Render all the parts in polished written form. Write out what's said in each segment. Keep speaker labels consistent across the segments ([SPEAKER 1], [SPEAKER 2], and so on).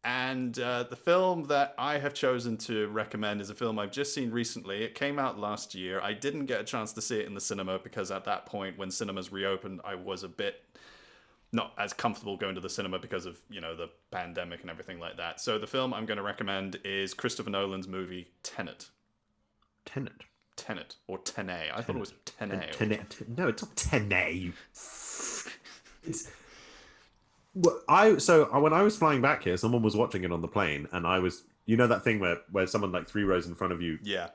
[SPEAKER 1] And the film that I have chosen to recommend is a film I've just seen recently. It came out last year. I didn't get a chance to see it in the cinema because at that point, when cinemas reopened, I was a bit not as comfortable going to the cinema because of, the pandemic and everything like that. So the film I'm going to recommend is Christopher Nolan's movie Tenet.
[SPEAKER 2] Tenet.
[SPEAKER 1] Tenet or Tenet. I thought it was Tenet.
[SPEAKER 2] Tenet. No, it's not Tenet. It's when I was flying back here, someone was watching it on the plane, and I was, that thing where someone like 3 rows in front of you,
[SPEAKER 1] Yeah.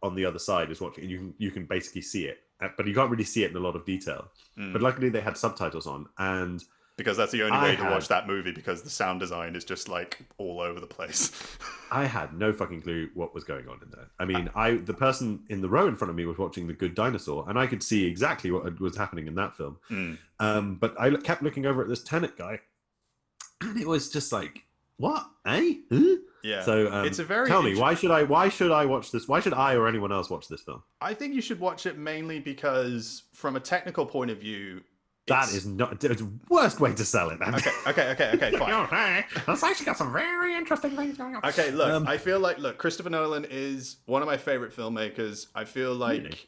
[SPEAKER 2] on the other side is watching, and you can basically see it, but you can't really see it in a lot of detail. But luckily they had subtitles on, and
[SPEAKER 1] because that's the only way to watch that movie, because the sound design is just like all over the place.
[SPEAKER 2] I had no fucking clue what was going on in there. I mean, the person in the row in front of me was watching The Good Dinosaur, and I could see exactly what was happening in that film. But I kept looking over at this Tenet guy, and it was just like, what? Eh? Huh?
[SPEAKER 1] Yeah.
[SPEAKER 2] So
[SPEAKER 1] it's a very
[SPEAKER 2] tell me, why should I watch this? Why should I or anyone else watch this film?
[SPEAKER 1] I think you should watch it mainly because, from a technical point of view,
[SPEAKER 2] that is not the worst way to sell it, man.
[SPEAKER 1] Okay, fine.
[SPEAKER 2] That's actually got some very interesting things going on.
[SPEAKER 1] Okay, look, I feel like, Christopher Nolan is one of my favorite filmmakers. I feel like...
[SPEAKER 2] Really?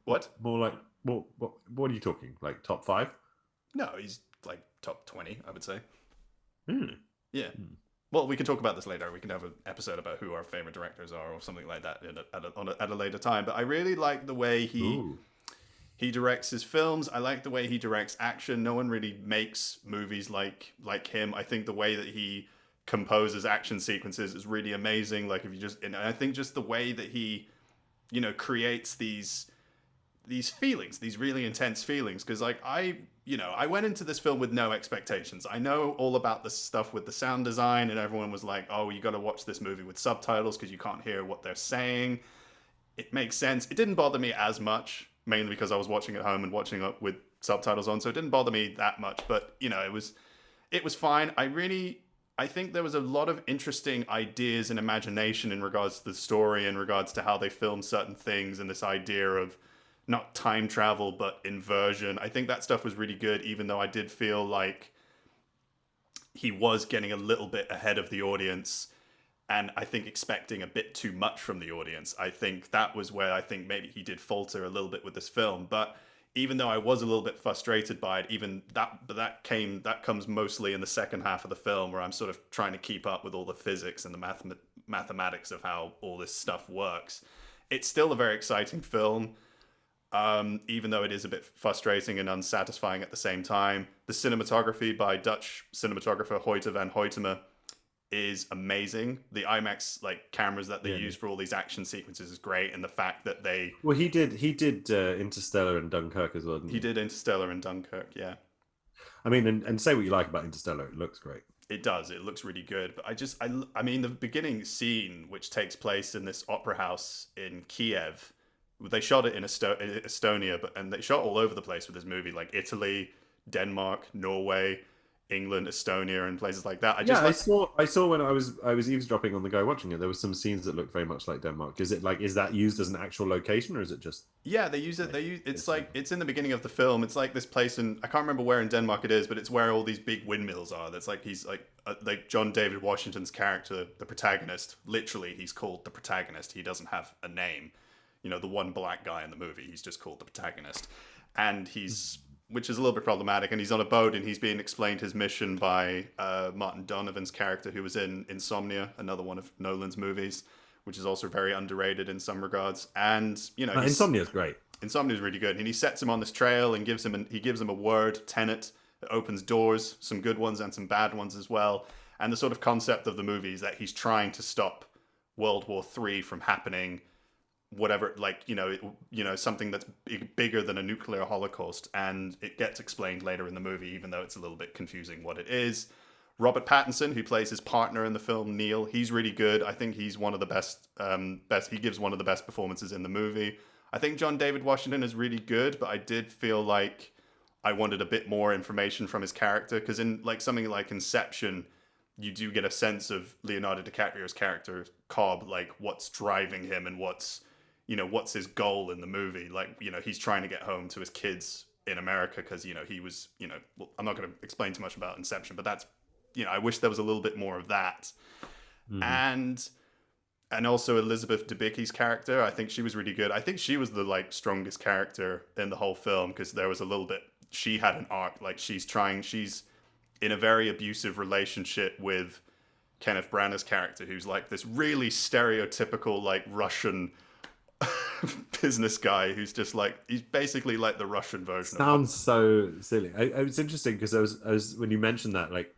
[SPEAKER 1] What?
[SPEAKER 2] More like, what are you talking? Like top 5?
[SPEAKER 1] No, he's like top 20, I would say.
[SPEAKER 2] Really?
[SPEAKER 1] Yeah. Well, we can talk about this later. We can have an episode about who our favorite directors are or something like that at a later time. But I really like the way he directs his films. I like the way he directs action. No one really makes movies like him. I think the way that he composes action sequences is really amazing. Like, and I think just the way that he, creates these feelings, these really intense feelings. Because I went into this film with no expectations. I know all about the stuff with the sound design, and everyone was like, oh, you got to watch this movie with subtitles because you can't hear what they're saying. It makes sense. It didn't bother me as much, mainly because I was watching at home and watching it with subtitles on, so it didn't bother me that much. But, it was fine. I think there was a lot of interesting ideas and imagination in regards to the story, in regards to how they filmed certain things, and this idea of not time travel, but inversion. I think that stuff was really good, even though I did feel like he was getting a little bit ahead of the audience, and I think expecting a bit too much from the audience. I think that was where I think maybe he did falter a little bit with this film. But even though I was a little bit frustrated by it, even that comes mostly in the second half of the film, where I'm sort of trying to keep up with all the physics and the mathematics of how all this stuff works. It's still a very exciting film. Even though it is a bit frustrating and unsatisfying at the same time. The cinematography by Dutch cinematographer Hoyte van Hoytema is amazing. The IMAX cameras that they use for all these action sequences is great, and the fact that they...
[SPEAKER 2] Well, he did Interstellar and Dunkirk as well, didn't he?
[SPEAKER 1] He did Interstellar and Dunkirk, yeah.
[SPEAKER 2] I mean, and say what you like about Interstellar, it looks great.
[SPEAKER 1] It does. It looks really good. But I mean, the beginning scene, which takes place in this opera house in Kiev... They shot it in Estonia, and they shot all over the place with this movie, like Italy, Denmark, Norway, England, Estonia, and places like that.
[SPEAKER 2] I saw when I was eavesdropping on the guy watching it. There was some scenes that looked very much like Denmark. Is that used as an actual location, or is it just?
[SPEAKER 1] Yeah, they use it. It's in the beginning of the film. It's like this place in, I can't remember where in Denmark it is, but it's where all these big windmills are. That's like he's like John David Washington's character, the protagonist. Literally, he's called the protagonist. He doesn't have a name. The one black guy in the movie, he's just called the protagonist. And which is a little bit problematic, and he's on a boat, and he's being explained his mission by Martin Donovan's character, who was in Insomnia, another one of Nolan's movies, which is also very underrated in some regards. And,
[SPEAKER 2] Insomnia's great.
[SPEAKER 1] Insomnia's really good. And he sets him on this trail and gives him a word, Tenet, that opens doors, some good ones and some bad ones as well. And the sort of concept of the movie is that he's trying to stop World War III from happening, whatever, something that's bigger than a nuclear holocaust, and it gets explained later in the movie, even though it's a little bit confusing what it is. Robert Pattinson, who plays his partner in the film, Neil, he's really good. I think he's one of the best. He gives one of the best performances in the movie. I think John David Washington is really good, but I did feel like I wanted a bit more information from his character, because in something like Inception, you do get a sense of Leonardo DiCaprio's character, Cobb, what's driving him and what's his goal in the movie. He's trying to get home to his kids in America because, he was, well, I'm not going to explain too much about Inception, but that's I wish there was a little bit more of that.
[SPEAKER 2] Mm-hmm.
[SPEAKER 1] And also Elizabeth Debicki's character, I think she was really good. I think she was the like strongest character in the whole film, because there was a little bit, she had an arc, like she's in a very abusive relationship with Kenneth Branagh's character, who's like this really stereotypical like Russian business guy who's just like, he's basically like the Russian version of
[SPEAKER 2] Sounds so silly. It's interesting because I was when you mentioned that, like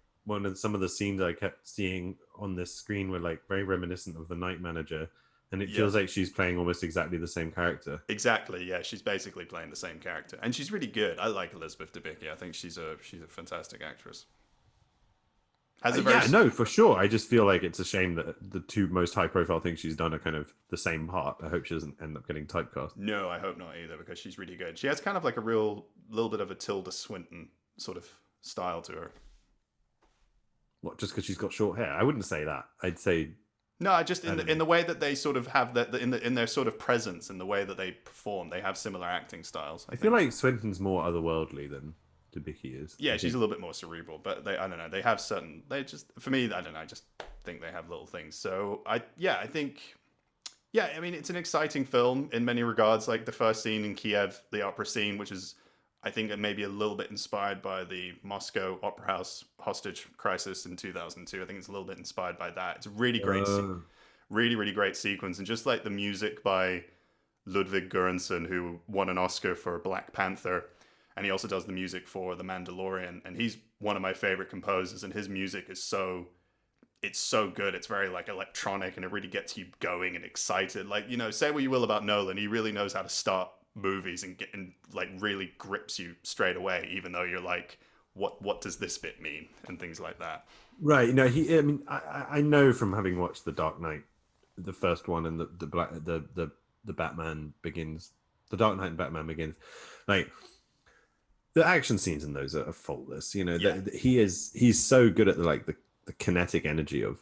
[SPEAKER 2] some of the scenes I kept seeing on this screen were like very reminiscent of The Night Manager, and it feels like she's playing almost exactly the same character.
[SPEAKER 1] Exactly, yeah. She's basically playing the same character, and she's really good. I like Elizabeth Debicki. I think she's a fantastic actress.
[SPEAKER 2] No, for sure. I just feel like it's a shame that the two most high-profile things she's done are kind of the same part. I hope she doesn't end up getting typecast.
[SPEAKER 1] No, I hope not either, because she's really good. She has kind of like a little bit of a Tilda Swinton sort of style to her.
[SPEAKER 2] What, just because she's got short hair? I wouldn't say that. I'd say
[SPEAKER 1] no. I just in the way that they sort of have that in their sort of presence, in the way that they perform, they have similar acting styles.
[SPEAKER 2] I feel like Swinton's more otherworthy than Debicki is.
[SPEAKER 1] Yeah, she's a little bit more cerebral, but I don't know. They have certain. They just, for me, I don't know. I just think they have little things. So I think. Yeah, I mean, it's an exciting film in many regards. Like the first scene in Kiev, the opera scene, which is, I think, maybe a little bit inspired by the Moscow Opera House hostage crisis in 2002. I think it's a little bit inspired by that. It's a really great, really, really great sequence. And just like the music by Ludwig Göransson, who won an Oscar for Black Panther, and he also does the music for The Mandalorian. And he's one of my favorite composers, and his music is it's so good. It's very like electronic, and it really gets you going and excited. Like, say what you will about Nolan, he really knows how to start movies and like really grips you straight away, even though you're like, what does this bit mean, and things like that.
[SPEAKER 2] Right. I know from having watched The Dark Knight, the first one, and the Batman Begins, The Dark Knight and Batman Begins, like the action scenes in those are faultless. He's so good at the kinetic energy of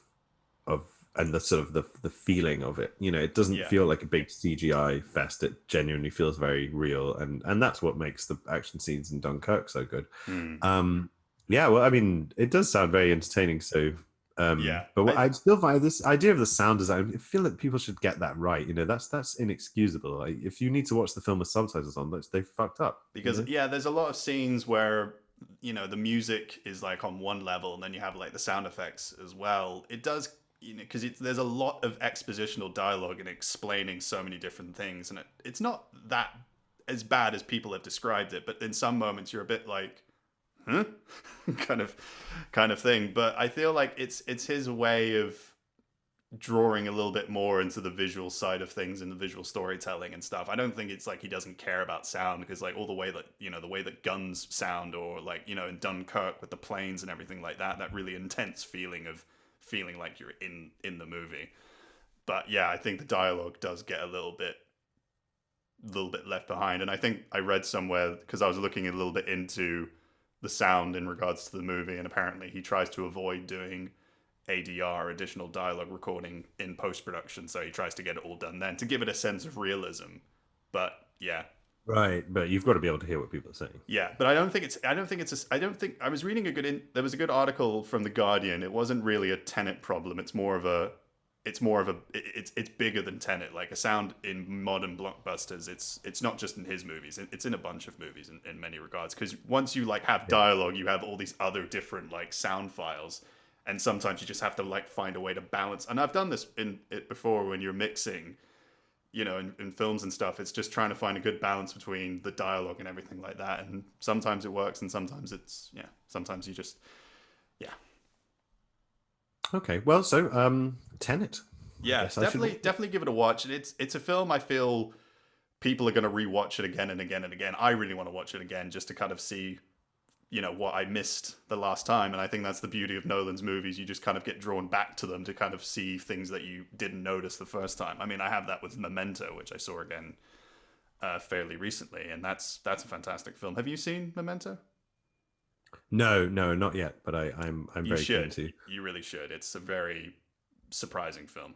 [SPEAKER 2] and the sort of the feeling of it. It doesn't feel like a big CGI fest. It genuinely feels very real, and that's what makes the action scenes in Dunkirk so good. Well, I mean, it does sound very entertaining. So but I still find this idea of the sound design, I feel like people should get that right. That's inexcusable. If you need to watch the film with subtitles on, they fucked up.
[SPEAKER 1] Because there's a lot of scenes where the music is like on one level, and then you have like the sound effects as well. It does, because there's a lot of expositional dialogue and explaining so many different things, and it's not that as bad as people have described it, but in some moments you're a bit like, huh? kind of thing. But I feel like it's his way of drawing a little bit more into the visual side of things and the visual storytelling and stuff. I don't think it's like he doesn't care about sound, because like all the way that the way that guns sound, or like in Dunkirk with the planes and everything like that really intense feeling like you're in the movie. But yeah, I think the dialogue does get a little bit left behind. And I think I read somewhere, because I was looking a little bit into the sound in regards to the movie, and apparently he tries to avoid doing ADR, additional dialogue recording, in post-production, so he tries to get it all done then to give it a sense of realism. But yeah,
[SPEAKER 2] right. But you've got to be able to hear what people are saying.
[SPEAKER 1] Yeah, but I I was reading there was a good article from The Guardian. It wasn't really a Tenet problem. It's bigger than Tenet. Like, a sound in modern blockbusters, it's not just in his movies. It's in a bunch of movies in many regards. Because once you like have dialogue, you have all these other different like sound files. And sometimes you just have to like find a way to balance. And I've done this before when you're mixing, in films and stuff. It's just trying to find a good balance between the dialogue and everything like that. And sometimes it works, and sometimes sometimes you just,
[SPEAKER 2] Okay, well, so Tenet.
[SPEAKER 1] Yeah, definitely give it a watch. It's a film I feel people are going to rewatch it again and again and again. I really want to watch it again just to kind of see what I missed the last time. And I think that's the beauty of Nolan's movies. You just kind of get drawn back to them to kind of see things that you didn't notice the first time. I mean, I have that with Memento, which I saw again fairly recently, and that's a fantastic film. Have you seen Memento?
[SPEAKER 2] No, not yet, but I'm very keen to.
[SPEAKER 1] You really should. It's a very surprising film.